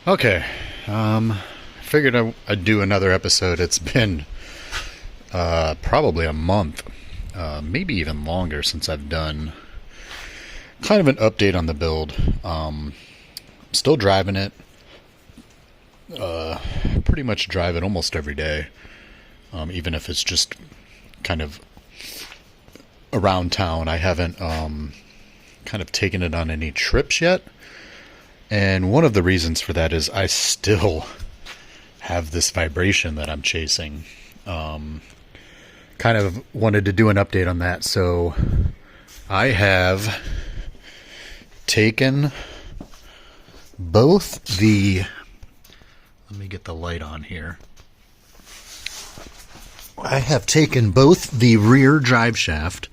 Okay, figured I'd do another episode. It's been probably a month, maybe even longer since I've done kind of an update on the build. Still driving it. Pretty much drive it almost every day, even if it's just kind of around town. I haven't kind of taken it on any trips yet. And one of the reasons for that is I still have this vibration that I'm chasing. Kind of wanted to do an update on that. So I have taken both the... Let me get the light on here. I have taken both the rear drive shaft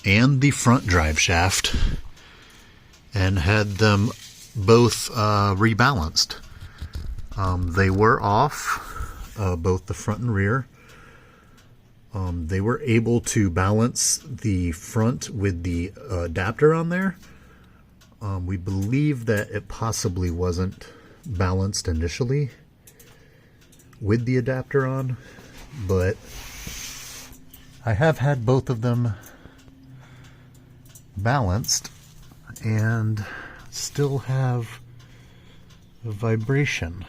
and the front drive shaft and had them both rebalanced. They were off, both the front and rear. They were able to balance the front with the adapter on there. We believe that it possibly wasn't balanced initially with the adapter on, but I have had both of them balanced and still have a vibration.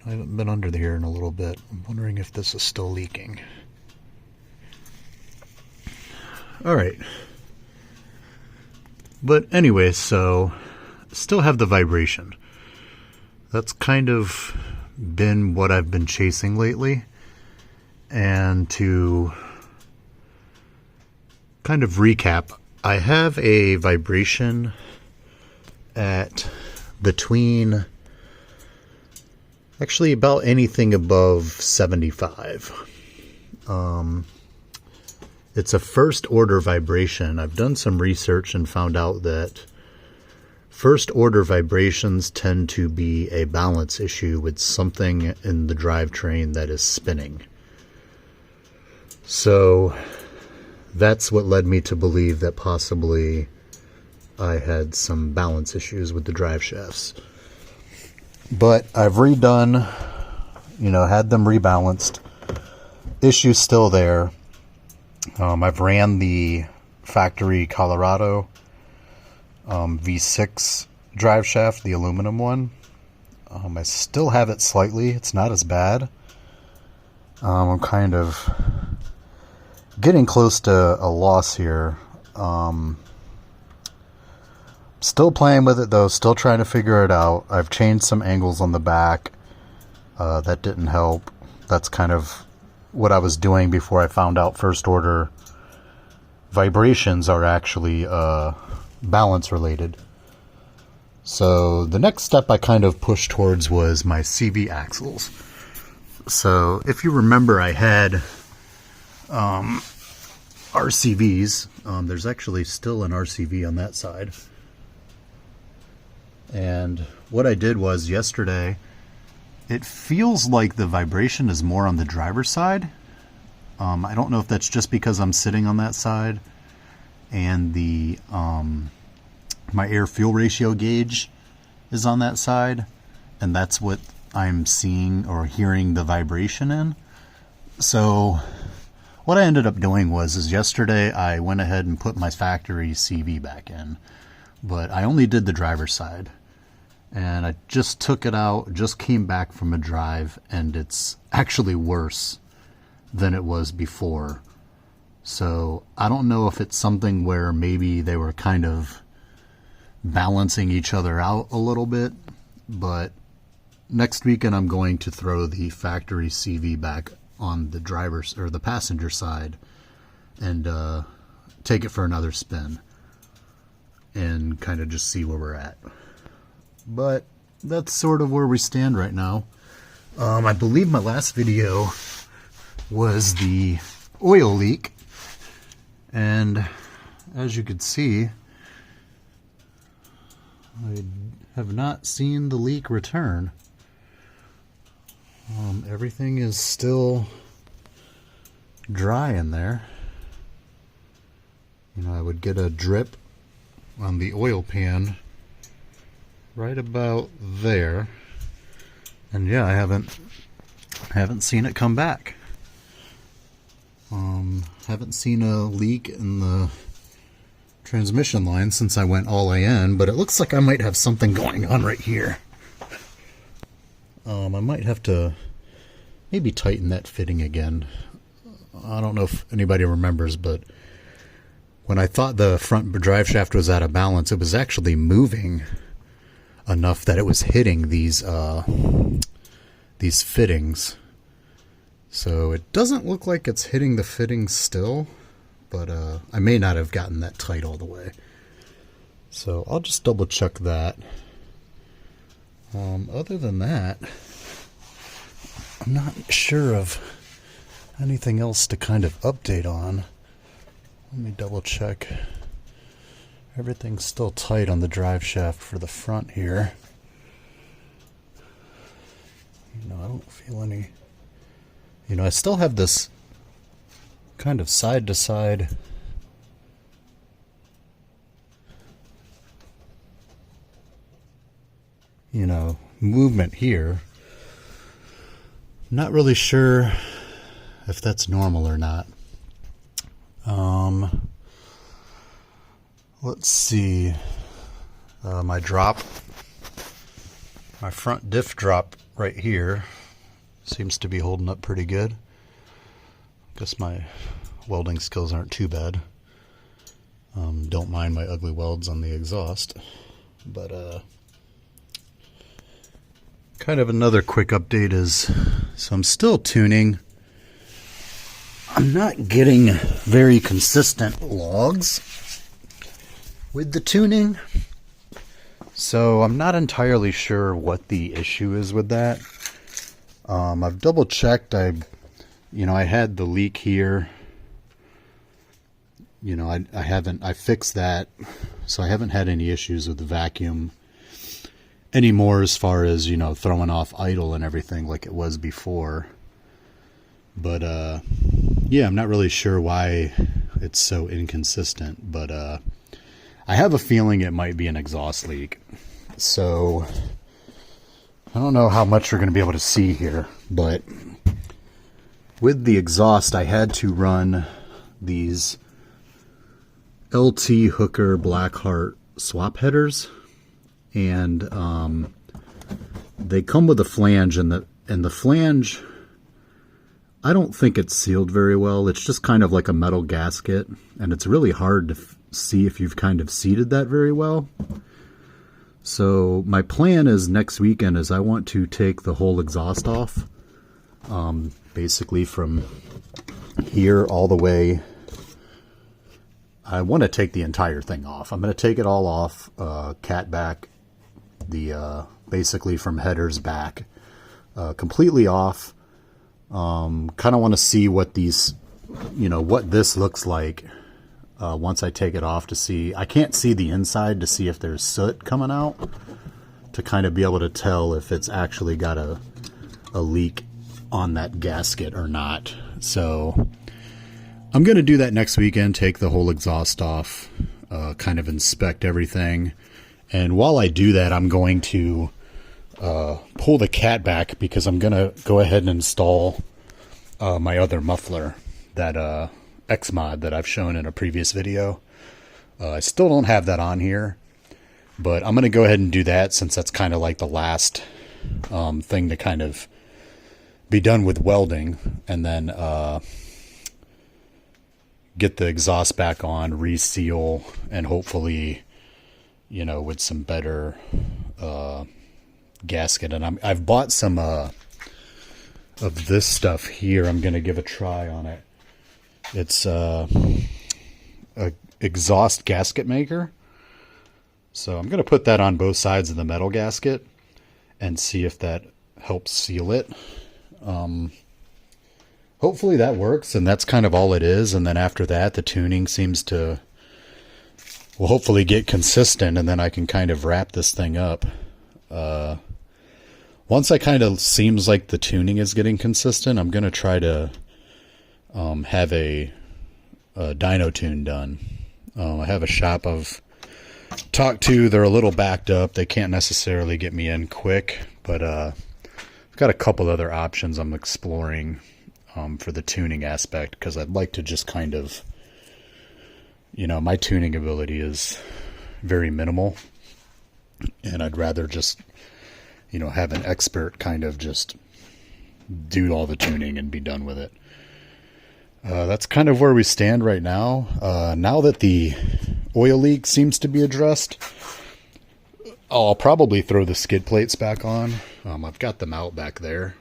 I haven't been under here in a little bit. I'm wondering if this is still leaking. Alright. But anyway, so still have the vibration. That's kind of been what I've been chasing lately. And to kind of recap, I have a vibration at between, actually about anything above 75. It's a first order vibration. I've done some research and found out that first order vibrations tend to be a balance issue with something in the drivetrain that is spinning. So that's what led me to believe that possibly I had some balance issues with the drive shafts. But I've redone, had them rebalanced. Issue's still there. I've ran the factory Colorado V6 drive shaft, the aluminum one. I still have it slightly. It's not as bad. I'm kind of getting close to a loss here. Still playing with it though, still trying to figure it out. I've changed some angles on the back. That didn't help. That's kind of what I was doing before I found out first order vibrations are actually balance related. So the next step I kind of pushed towards was my CV axles. So if you remember, I had RCVs. There's actually still an RCV on that side. And what I did was yesterday, it feels like the vibration is more on the driver's side. I don't know if that's just because I'm sitting on that side and the my air fuel ratio gauge is on that side, and that's what I'm seeing or hearing the vibration in. So what I ended up doing was yesterday I went ahead and put my factory CV back in, but I only did the driver's side. And I just took it out, just came back from a drive, and it's actually worse than it was before. So I don't know if it's something where maybe they were kind of balancing each other out a little bit, but next weekend I'm going to throw the factory CV back on the driver's or the passenger side and take it for another spin and kind of just see where we're at. But that's sort of where we stand right now. I believe my last video was the oil leak, and as you can see, I have not seen the leak return. Everything is still dry in there. I would get a drip on the oil pan right about there. And yeah, I haven't seen it come back. Haven't seen a leak in the transmission line since I went all in, but it looks like I might have something going on right here. I might have to maybe tighten that fitting again. I don't know if anybody remembers, but when I thought the front drive shaft was out of balance, it was actually moving enough that it was hitting these fittings. So it doesn't look like it's hitting the fittings still, but I may not have gotten that tight all the way. So I'll just double check that. Other than that, I'm not sure of anything else to kind of update on. Let me double check. Everything's still tight on the drive shaft for the front here. You know, I don't feel any... You know, I still have this kind of side-to-side movement here. Not really sure if that's normal or not. Let's see. My front diff drop right here seems to be holding up pretty good. Guess my welding skills aren't too bad. Don't mind my ugly welds on the exhaust. But kind of another quick update is, so I'm still tuning. I'm not getting very consistent logs with the tuning, so I'm not entirely sure what the issue is with that. I've double checked. I had the leak here. I fixed that, so I haven't had any issues with the vacuum anymore as far as, throwing off idle and everything like it was before. But, yeah, I'm not really sure why it's so inconsistent, but, I have a feeling it might be an exhaust leak. So, I don't know how much you're going to be able to see here, but with the exhaust, I had to run these LT Hooker Blackheart swap headers, and they come with a flange, and the flange, I don't think it's sealed very well. It's just kind of like a metal gasket, and it's really hard to see if you've kind of seated that very well. So my plan is next weekend is I want to take the whole exhaust off, basically from here all the way. I want to take the entire thing off. I'm going to take it all off, cat back, basically from headers back, completely off. Kind of want to see what these, what this looks like once I take it off, to see. I can't see the inside to see if there's soot coming out, to kind of be able to tell if it's actually got a leak on that gasket or not. So I'm going to do that next weekend, take the whole exhaust off, kind of inspect everything. And while I do that, I'm going to pull the cat back, because I'm going to go ahead and install my other muffler, that X-Mod that I've shown in a previous video. I still don't have that on here, but I'm going to go ahead and do that, since that's kind of like the last thing to kind of be done with welding, and then get the exhaust back on, reseal, and hopefully, with some better gasket. And I've bought some of this stuff here. I'm going to give a try on it. It's a exhaust gasket maker. So I'm going to put that on both sides of the metal gasket and see if that helps seal it. Hopefully that works, and that's kind of all it is. And then after that, the tuning seems to, will hopefully get consistent, and then I can kind of wrap this thing up. Once I kind of seems like the tuning is getting consistent, I'm going to try to have a dyno tune done. I have a shop I've talked to, they're a little backed up. They can't necessarily get me in quick, but I've got a couple other options I'm exploring for the tuning aspect, because I'd like to just kind of, my tuning ability is very minimal, and I'd rather just, have an expert kind of just do all the tuning and be done with it. That's kind of where we stand right now. Now that the oil leak seems to be addressed, I'll probably throw the skid plates back on. I've got them out back there,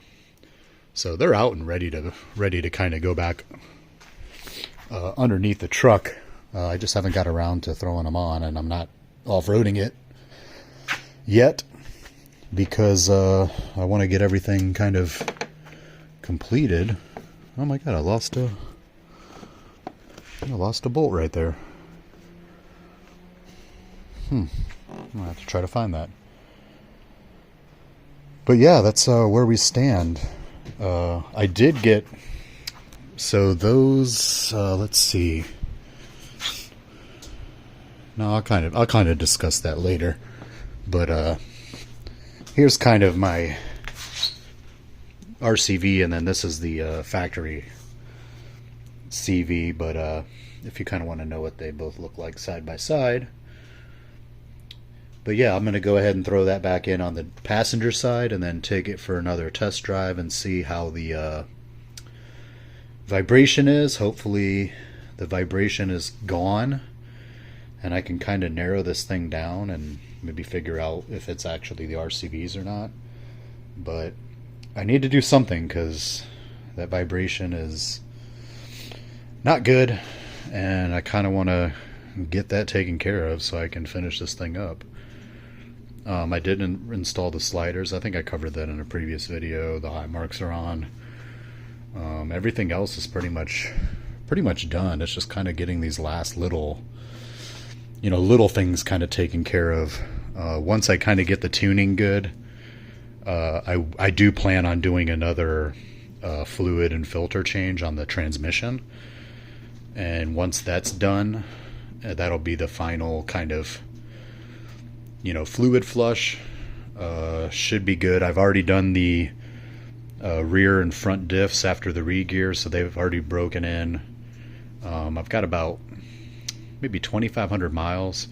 so they're out and ready to kind of go back underneath the truck. I just haven't got around to throwing them on, and I'm not off-roading it yet because I want to get everything kind of completed. Oh my god, I lost a bolt right there. I'm gonna have to try to find that. But yeah, that's where we stand. I did get, so those, let's see. No, I'll kind of discuss that later. But here's kind of my RCV, and then this is the factory CV. But if you kind of want to know what they both look like side by side. But yeah, I'm going to go ahead and throw that back in on the passenger side and then take it for another test drive and see how the vibration is. Hopefully the vibration is gone and I can kind of narrow this thing down and maybe figure out if it's actually the RCVs or not. But I need to do something because that vibration is not good, and I kind of want to get that taken care of so I can finish this thing up. I did install the sliders. I think I covered that in a previous video. The high marks are on. Everything else is pretty much done. It's just kind of getting these last little things kind of taken care of. Once I kind of get the tuning good, I do plan on doing another fluid and filter change on the transmission. And once that's done, that'll be the final kind of fluid flush. Should be good. I've already done the rear and front diffs after the re-gear, so they've already broken in. I've got about maybe 2,500 miles,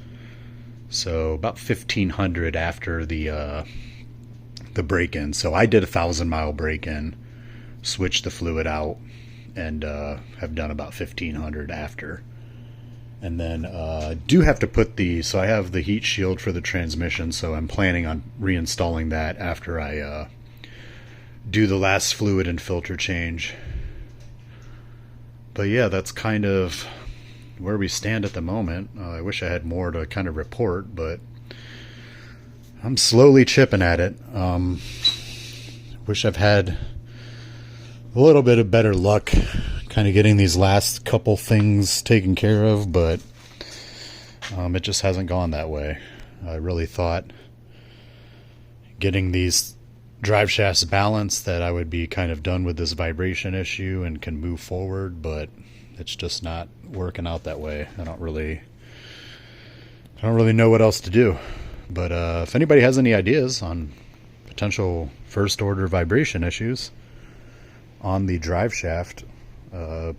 so about 1,500 after the break-in. So I did a 1,000-mile break-in, switched the fluid out, and have done about 1,500 after. And then do have to put so I have the heat shield for the transmission, so I'm planning on reinstalling that after I do the last fluid and filter change. But yeah, that's kind of where we stand at the moment. I wish I had more to kind of report, but I'm slowly chipping at it. Wish I've had a little bit of better luck kind of getting these last couple things taken care of, but it just hasn't gone that way. I really thought getting these drive shafts balanced that I would be kind of done with this vibration issue and can move forward, but it's just not working out that way. I don't really know what else to do. But if anybody has any ideas on potential first order vibration issues on the drive shaft,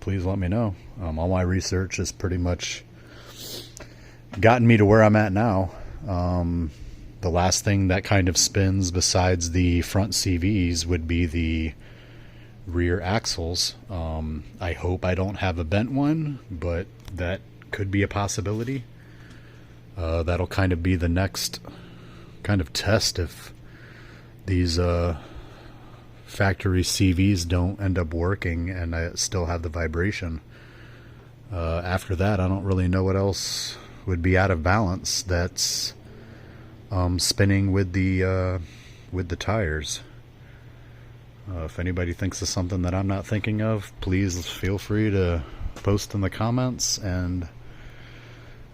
please let me know. All my research has pretty much gotten me to where I'm at now. The last thing that kind of spins besides the front CVs would be the rear axles. I hope I don't have a bent one, but that could be a possibility. That'll kind of be the next kind of test if these factory CVs don't end up working and I still have the vibration. After that, I don't really know what else would be out of balance that's spinning with the tires. If anybody thinks of something that I'm not thinking of, please feel free to post in the comments, and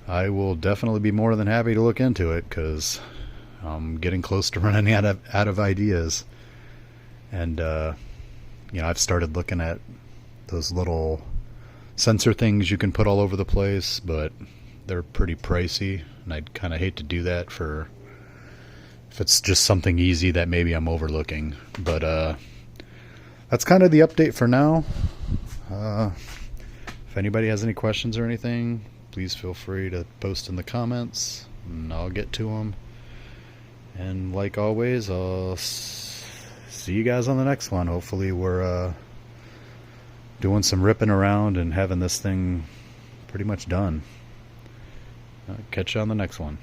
I will definitely be more than happy to look into it, because I'm getting close to running out of ideas. And I've started looking at those little sensor things you can put all over the place, but they're pretty pricey, and I'd kind of hate to do that for if it's just something easy that maybe I'm overlooking. But that's kind of the update for now. If anybody has any questions or anything, please feel free to post in the comments, and I'll get to them. And like always, I'll see you guys on the next one. Hopefully we're doing some ripping around and having this thing pretty much done. Catch you on the next one.